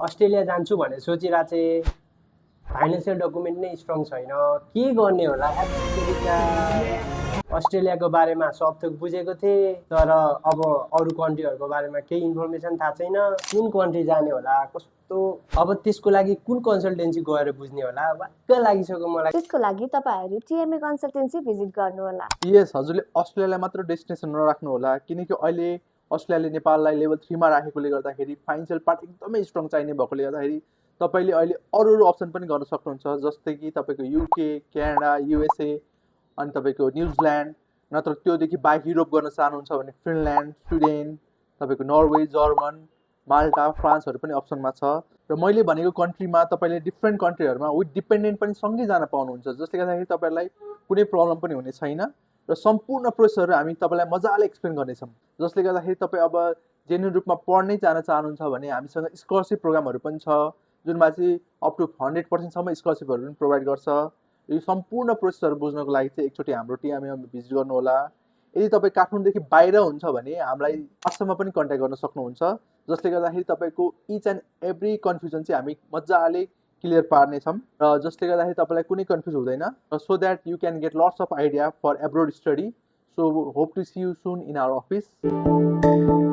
Australia जान्छु भनेर सोचिरहेको चाहिँ फाइनेन्सियल डकुमेन्ट नै स्ट्रङ छैन, के गर्ने होला। अस्ट्रेलियाको बारेमा सबथोक बुझेको थिएँ, तर अब अरू कन्ट्रीहरूको बारेमा केही इन्फर्मेसन थाहा छैन। कुन कन्ट्री जाने होला, कस्तो, अब त्यसको लागि कुन कन्सल्टेन्सी गएर बुझ्ने होला, वाक्क लागिसक्यो मलाई। त्यसको लागि तपाईहरु टिएमए कन्सल्टेन्सी भिजिट गर्नु होला। यस, हजुरले अस्ट्रेलियालाई मात्र डेस्टिनेसन नराख्नु होला, किनकि अहिले अस्ट्रेलियाले नेपाललाई लेभल 3 मा राखेकोले गर्दाखेरि फाइनेन्सियल पार्ट एकदमै स्ट्रङ चाहिने भएकोले गर्दाखेरि तपाईले अहिले अरू अप्सन पनि गर्न सक्नुहुन्छ, जस्तै कि तपाईको युके, क्यानाडा, युएसए, अनि तपाईको न्युजिल्यान्ड, नत्र त्योदेखि बाहेक युरोप गर्न चाहनुहुन्छ भने फिनल्यान्ड, स्विडेन, तपाईको नर्वे, जर्मन, माल्टा, फ्रान्सहरू पनि अप्सनमा छ। र मैले भनेको कन्ट्रीमा तपाईले डिफ्रेन्ट कन्ट्रीहरूमा विथ डिपेन्डेन्ट पनि सँगै जान पाउनुहुन्छ, जसले गर्दाखेरि तपाईलाई कुनै प्रब्लम पनि हुने छैन र सम्पूर्ण प्रोसेसहरू हामी तपाईँलाई मजाले एक्सप्लेन गर्नेछौँ। जसले गर्दाखेरि तपाईँ अब जेन्युन रूपमा पढ्नै जान चाहनुहुन्छ भने हामीसँग स्कलरसिप प्रोग्रामहरू पनि छ, जुनमा चाहिँ अप टु 100% स्कलरसिपहरू पनि प्रोभाइड गर्छ। यो सम्पूर्ण प्रोसेसहरू बुझ्नको लागि चाहिँ एकचोटि हाम्रो टिएमएमा भिजिट गर्नु होला। यदि तपाईँ काठमाडौँदेखि बाहिर हुन्छ भने हामीलाई वाट्सएपमा पनि कन्ट्याक्ट गर्न सक्नुहुन्छ, जसले गर्दाखेरि तपाईँको इच एन्ड एभ्री कन्फ्युजन चाहिँ हामी मजाले क्लियर पार्नेछौँ र जसले गर्दाखेरि तपाईँलाई कुनै कन्फ्युज हुँदैन, so that you can get lots of idea for abroad study. So hope to see you soon in our office.